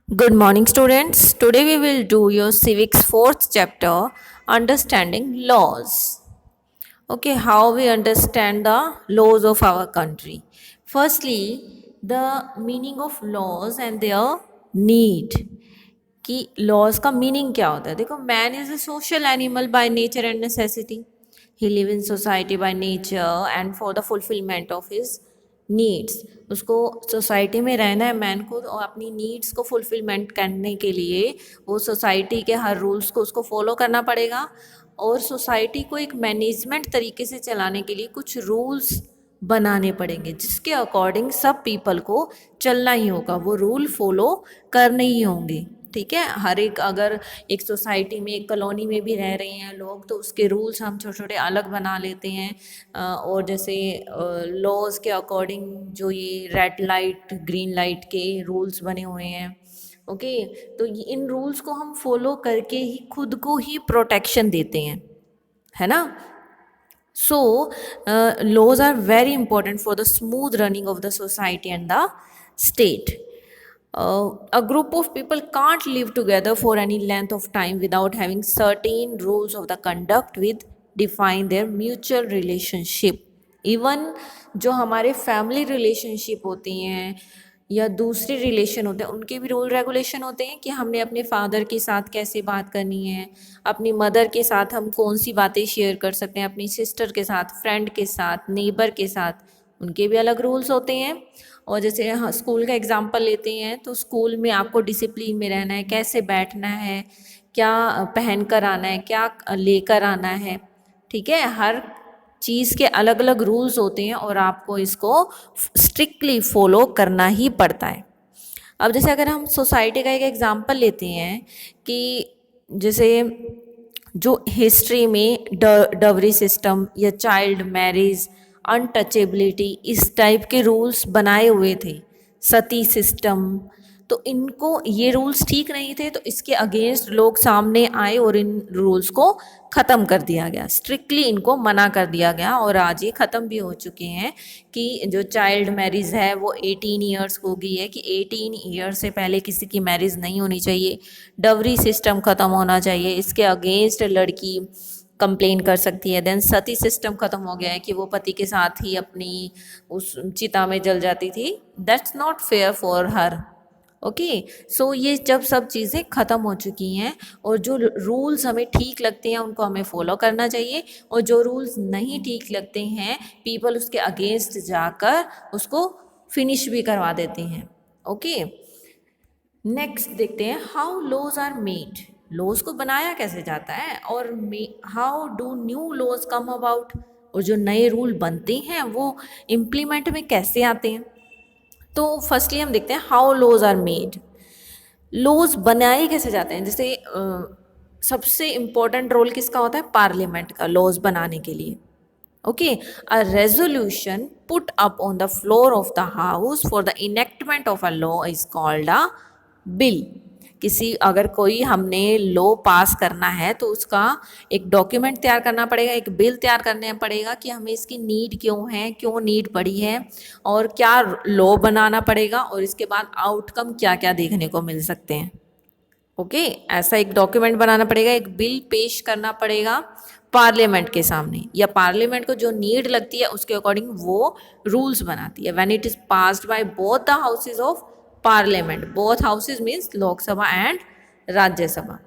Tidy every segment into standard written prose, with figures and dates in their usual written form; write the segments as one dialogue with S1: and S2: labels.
S1: Good morning, students. Today we will do your civics fourth chapter, understanding laws. Okay, how we understand the laws of our country. Firstly, the meaning of laws and their need. कि laws का meaning क्या होता है. देखो, man is a social animal by nature and necessity. He live in society by nature and for the fulfilment of his needs. उसको society में रहना है मैन को, और अपनी नीड्स को फुलफिलमेंट करने के लिए वो सोसाइटी के हर रूल्स को उसको फॉलो करना पड़ेगा. और सोसाइटी को एक मैनेजमेंट तरीके से चलाने के लिए कुछ रूल्स बनाने पड़ेंगे, जिसके अकॉर्डिंग सब पीपल को चलना ही होगा, वो रूल फॉलो करने ही होंगे. ठीक है, हर एक, अगर एक सोसाइटी में, एक कॉलोनी में भी रह रहे हैं लोग, तो उसके रूल्स हम छोटे छोटे अलग बना लेते हैं. और जैसे लॉज के अकॉर्डिंग जो ये रेड लाइट ग्रीन लाइट के रूल्स बने हुए हैं. ओके, तो इन रूल्स को हम फॉलो करके ही खुद को ही प्रोटेक्शन देते हैं, है ना. So, laws are very important for the smooth running of the society and the state. A group of people can't live together for any length of time without having certain rules of the conduct with define their mutual relationship. Even जो हमारे family relationship होती हैं या दूसरे relation होते हैं, उनके भी रूल रेगुलेशन होते हैं कि हमने अपने फादर के साथ कैसे बात करनी है, अपनी मदर के साथ हम कौन सी बातें शेयर कर सकते हैं, अपनी सिस्टर के साथ, फ्रेंड के साथ, नेबर के साथ, उनके भी अलग रूल्स होते हैं. और जैसे हाँ, स्कूल का एग्जांपल लेते हैं, तो स्कूल में आपको डिसिप्लिन में रहना है, कैसे बैठना है, क्या पहन कर आना है, क्या लेकर आना है. ठीक है, हर चीज़ के अलग अलग रूल्स होते हैं और आपको इसको स्ट्रिक्टली फॉलो करना ही पड़ता है. अब जैसे अगर हम सोसाइटी का एक एग्जांपल लेते हैं कि जैसे जो हिस्ट्री में डवरी सिस्टम या चाइल्ड मैरिज, अनटचेबिलिटी, इस टाइप के रूल्स बनाए हुए थे, सती सिस्टम, तो इनको ये रूल्स ठीक नहीं थे, तो इसके अगेंस्ट लोग सामने आए और इन रूल्स को ख़त्म कर दिया गया, स्ट्रिक्टली इनको मना कर दिया गया. और आज ये ख़त्म भी हो चुके हैं कि जो चाइल्ड मैरिज है वो 18 ईयर्स हो गई है, कि 18 ईयर से पहले किसी की मैरिज नहीं होनी चाहिए. डवरी सिस्टम ख़त्म होना चाहिए, इसके अगेंस्ट लड़की कंप्लेन कर सकती है. देन सती सिस्टम ख़त्म हो गया है कि वो पति के साथ ही अपनी उस चिता में जल जाती थी. That's not fair for her. Okay, so ये जब सब चीज़ें ख़त्म हो चुकी हैं और जो रूल्स हमें ठीक लगते हैं उनको हमें फॉलो करना चाहिए, और जो रूल्स नहीं ठीक लगते हैं पीपल उसके अगेंस्ट जाकर उसको फिनिश भी करवा देते हैं. ओके, नेक्स्ट देखते हैं how laws are made. Laws को बनाया कैसे जाता है, और how do new laws come about, और जो नए रूल बनते हैं वो इम्प्लीमेंट में कैसे आते हैं. तो फर्स्टली हम देखते हैं how laws are made. Laws बनाए कैसे जाते हैं, जैसे सबसे इम्पोर्टेंट रोल किसका होता है, पार्लियामेंट का, लॉज बनाने के लिए. Okay, a resolution put up on the floor of the house for the enactment of a law is called a bill. किसी, अगर कोई हमने लॉ पास करना है तो उसका एक डॉक्यूमेंट तैयार करना पड़ेगा, एक बिल तैयार करना पड़ेगा कि हमें इसकी नीड क्यों है, क्यों नीड पड़ी है, और क्या लॉ बनाना पड़ेगा, और इसके बाद आउटकम क्या क्या देखने को मिल सकते हैं. ओके, ऐसा एक डॉक्यूमेंट बनाना पड़ेगा, एक बिल पेश करना पड़ेगा पार्लियामेंट के सामने, या पार्लियामेंट को जो नीड लगती है उसके अकॉर्डिंग वो रूल्स बनाती है. When it is passed by both the houses of parliament, both houses means Lok Sabha and Rajya Sabha,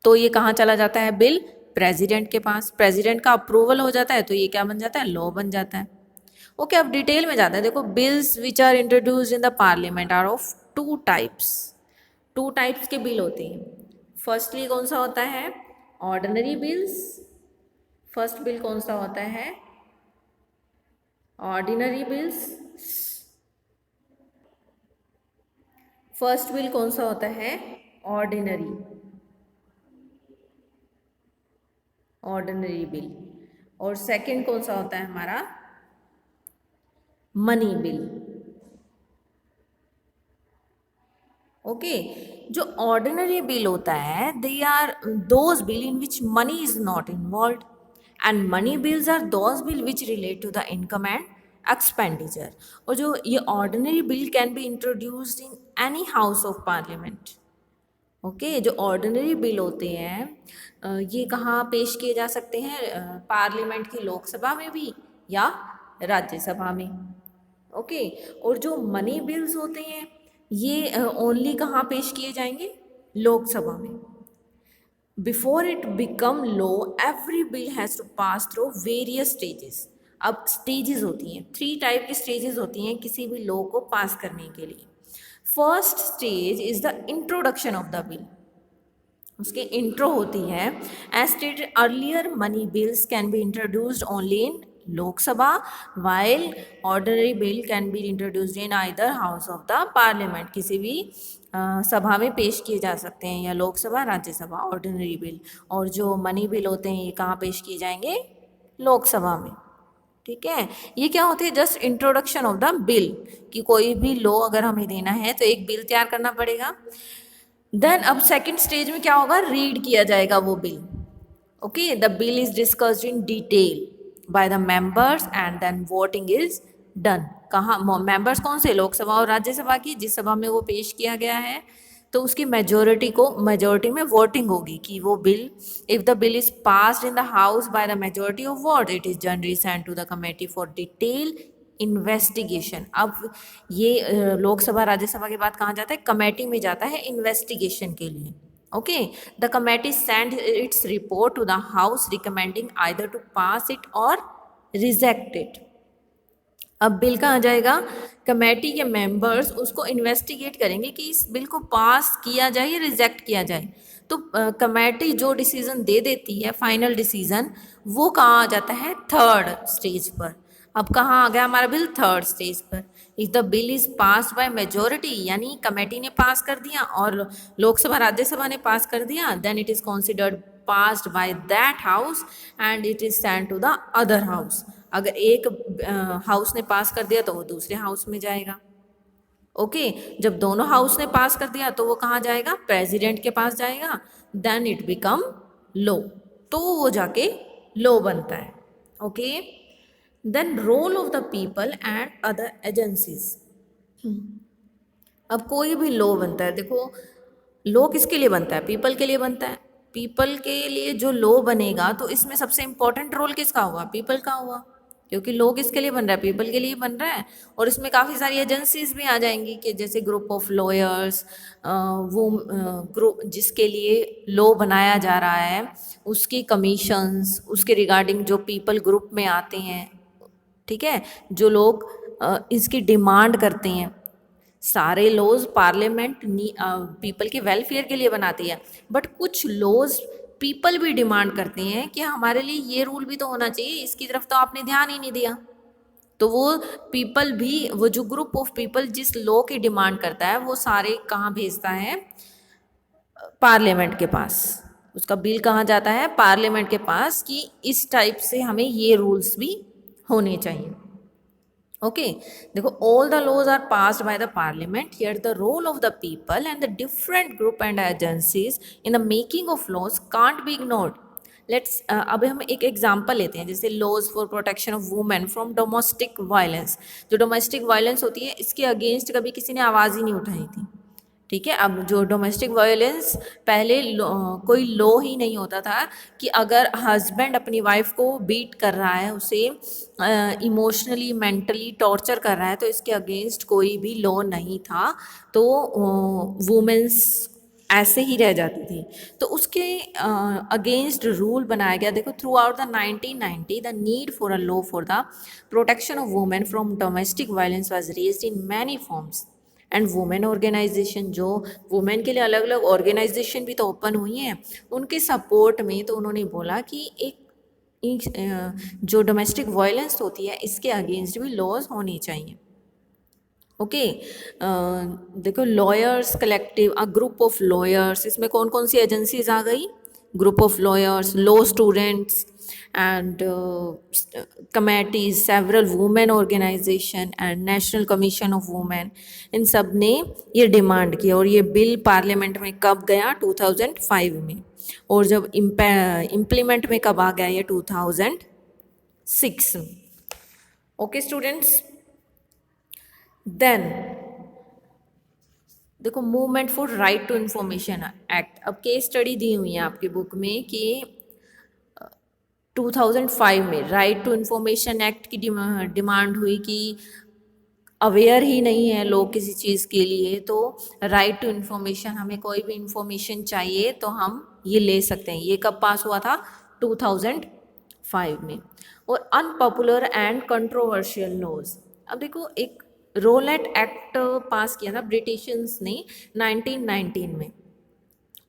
S1: तो ये कहाँ चला जाता है, बिल प्रेसिडेंट के पास. प्रेसिडेंट का अप्रूवल हो जाता है तो ये क्या बन जाता है, लॉ बन जाता है. ओके, अब डिटेल में जाते हैं. देखो, bills which are introduced in the parliament are of two types. Two types के बिल होते हैं. फर्स्टली कौन सा होता है, ऑर्डिनरी बिल्स. फर्स्ट बिल कौन सा होता है, ऑर्डिनरी बिल्स. फर्स्ट बिल कौन सा होता है, ऑर्डिनरी, ऑर्डिनरी बिल. और सेकंड कौन सा होता है हमारा, मनी बिल. ओके, जो ऑर्डिनरी बिल होता है, they are those bill in which money is not involve, and money bills are those bill which relate to the income and expenditure. और जो ये ordinary bill can be introduced in any house of parliament. Okay, जो ordinary bill होते हैं ये कहाँ पेश किए जा सकते हैं? पार्लियामेंट की लोकसभा में भी या राज्यसभा में। ओके, और जो मनी बिल्स होते हैं ये ओनली कहाँ पेश किए जाएंगे? लोकसभा में। Before it become law every bill has to pass through various stages. अब स्टेजेस होती हैं, 3 टाइप की स्टेजेस होती हैं किसी भी लॉ को पास करने के लिए। First stage is the introduction of the bill. उसकी इंट्रो होती है। As stated earlier money bills can be introduced only in Lok Sabha while ordinary bill can be introduced in either house of the parliament. किसी भी सभा में पेश किए जा सकते हैं, या लोकसभा राज्यसभा ऑर्डिनरी बिल। और जो मनी बिल होते हैं ये कहाँ पेश किए जाएंगे? लोकसभा में। ठीक है, ये क्या होती है? Just introduction of the bill, कि कोई भी लॉ अगर हमें देना है तो एक बिल तैयार करना पड़ेगा। देन अब सेकंड स्टेज में क्या होगा? रीड किया जाएगा वो bill. Okay, the bill is discussed in detail by the members and then voting is done. कहाँ मेंबर्स? कौन से? लोकसभा और राज्यसभा की, जिस सभा में वो पेश किया गया है। तो उसकी मेजोरिटी में वोटिंग होगी कि वो bill, if the bill is passed in the house by the majority of vote, it is generally send to the committee for detail investigation. अब ये लोकसभा राज्यसभा के बाद कहाँ जाता है? कमेटी में जाता है इन्वेस्टिगेशन के लिए। Okay, the committee send its report to the house recommending either to pass it और रिजेक्ट इट। अब बिल कहाँ जाएगा? कमेटी के मेंबर्स उसको इन्वेस्टिगेट करेंगे कि इस बिल को पास किया जाए या रिजेक्ट किया जाए। तो कमेटी जो डिसीजन दे देती है, फाइनल डिसीजन, वो कहाँ आ जाता है? थर्ड स्टेज पर। अब कहाँ आ गया हमारा बिल? थर्ड स्टेज पर। If the bill is pass by majority, यानी कमेटी ने पास कर दिया और लोकसभा राज्यसभा ने पास कर दिया, then it is considered passed by that house and it is send to the other house. अगर एक हाउस ने पास कर दिया तो वो दूसरे हाउस में जाएगा। ओके, जब दोनों हाउस ने पास कर दिया तो वो कहाँ जाएगा? प्रेसिडेंट के पास जाएगा। देन इट बिकम लॉ, तो वो जाके लॉ बनता है। Okay, then role of the people and other agencies. अब कोई भी लॉ बनता है, देखो लॉ किसके लिए बनता है? पीपल के लिए बनता है। पीपल के लिए जो लॉ बनेगा तो इसमें सबसे इम्पोर्टेंट रोल किसका हुआ? पीपल का हुआ, क्योंकि लॉ किसके लिए बन रहा है? पीपल के लिए बन रहा है। और इसमें काफ़ी सारी एजेंसीज भी आ जाएंगी, कि जैसे ग्रुप ऑफ लॉयर्स, वो ग्रुप जिसके लिए लॉ बनाया जा रहा है उसकी कमीशंस, उसके रिगार्डिंग जो पीपल ग्रुप में आते हैं। ठीक है, जो लोग इसकी डिमांड करते हैं। सारे लॉज पार्लियामेंट पीपल के वेलफेयर के लिए बनाती है, बट कुछ लॉज पीपल भी डिमांड करते हैं कि हमारे लिए ये रूल भी तो होना चाहिए, इसकी तरफ तो आपने ध्यान ही नहीं दिया। तो वो पीपल भी, वो जो ग्रुप ऑफ पीपल जिस लॉ की डिमांड करता है वो सारे कहाँ भेजता है? पार्लियामेंट के पास। उसका बिल कहाँ जाता है? पार्लियामेंट के पास, कि इस टाइप से हमें ये रूल्स भी होने चाहिए। ओके, देखो all the laws are passed by the parliament, yet the role of the people and the different group and agencies in the making of laws can't be ignored. Let's अब हम एक example लेते हैं, जैसे laws for protection of women from domestic violence. जो domestic violence होती है इसके अगेंस्ट कभी किसी ने आवाज़ ही नहीं उठाई थी। ठीक है, अब जो डोमेस्टिक वायलेंस पहले कोई लॉ ही नहीं होता था कि अगर हस्बैंड अपनी वाइफ को बीट कर रहा है, उसे इमोशनली मेंटली टॉर्चर कर रहा है, तो इसके अगेंस्ट कोई भी लॉ नहीं था। तो वुमेन्स ऐसे ही रह जाती थी, तो उसके अगेंस्ट रूल बनाया गया। देखो throughout the 1990 the need for a law for the protection of women from domestic violence was raised in many forms and women organization. जो वुमेन के लिए अलग अलग ऑर्गेनाइजेशन भी तो ओपन हुई हैं, उनके सपोर्ट में तो उन्होंने बोला कि एक जो डोमेस्टिक वायलेंस होती है इसके अगेंस्ट भी लॉज होनी चाहिए। ओके, देखो lawyers collective, a group of lawyers, इसमें कौन कौन सी एजेंसीज आ गई? Group of lawyers, law students and committees, several women organisation and national commission of women. इन सब ने ये डिमांड की, और ये बिल पार्लियामेंट में कब गया? 2005 में। और जब इम्प्लीमेंट में कब आ गया? ये 2006 में। ओके स्टूडेंट्स, देन देखो movement for right to information act. अब केस स्टडी दी हुई है आपकी बुक में कि 2005 में राइट टू इंफॉर्मेशन एक्ट की डिमांड हुई कि अवेयर ही नहीं है लोग किसी चीज़ के लिए, तो राइट टू इन्फॉर्मेशन, हमें कोई भी इंफॉर्मेशन चाहिए तो हम ये ले सकते हैं। ये कब पास हुआ था? 2005 में। और अनपॉपुलर एंड कंट्रोवर्शियल लॉज। अब देखो एक रोलेट एक्ट पास किया था ब्रिटिशर्स ने 1919 में।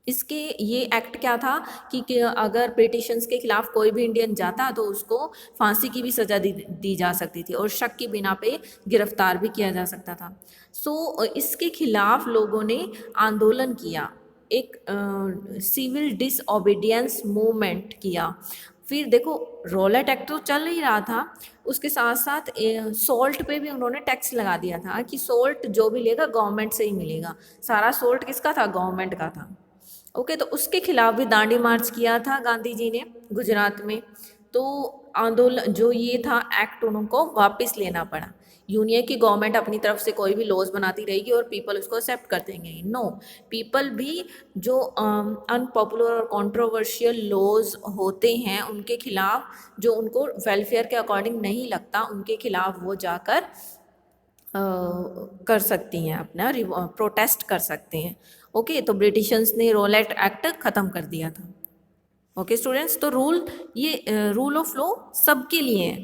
S1: इसके ये एक्ट क्या था कि अगर ब्रिटिशर्स के खिलाफ कोई भी इंडियन जाता तो उसको फांसी की भी सज़ा दी जा सकती थी और शक की बिना पे गिरफ्तार भी किया जा सकता था। सो इसके खिलाफ लोगों ने आंदोलन किया, एक सिविल डिसओबीडियंस मूवमेंट किया। फिर देखो रोलेट एक्ट तो चल ही रहा था, उसके साथ साथ सोल्ट पे भी उन्होंने टैक्स लगा दिया था कि सोल्ट जो भी लेगा गवर्नमेंट से ही मिलेगा। सारा सोल्ट किसका था? गवर्नमेंट का था। ओके, तो उसके खिलाफ भी दांडी मार्च किया था गांधी जी ने गुजरात में। तो आंदोलन जो ये था एक्ट उनको वापस लेना पड़ा। यूनियन की गवर्नमेंट अपनी तरफ से कोई भी लॉज बनाती रहेगी और पीपल उसको एक्सेप्ट कर देंगे? नो, पीपल भी जो अनपॉपुलर और कंट्रोवर्शियल लॉज होते हैं उनके खिलाफ, जो उनको वेलफेयर के अकॉर्डिंग नहीं लगता, उनके खिलाफ वो जाकर कर सकती हैं, अपना प्रोटेस्ट कर सकते हैं। ओके, तो ब्रिटिशर्स ने रोलेट एक्ट ख़त्म कर दिया था। ओके स्टूडेंट्स, तो रूल ऑफ लॉ सबके लिए है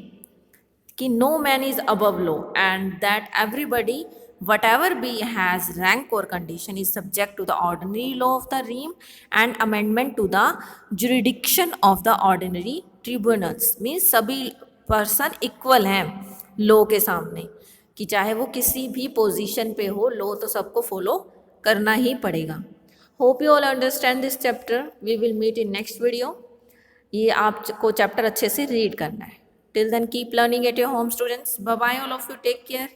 S1: कि no man is above law and that everybody whatever be has rank और condition is subject to the ordinary law of the realm and amendment to the jurisdiction of the ordinary tribunals. Means सभी person equal हैं law के सामने, कि चाहे वो किसी भी पोजीशन पे हो, लॉ तो सबको फॉलो करना ही पड़ेगा। Hope you all understand this chapter. We will meet in next video. ये आपको चैप्टर अच्छे से रीड करना है। Till then keep learning at your home students. Bye bye all of you, take care.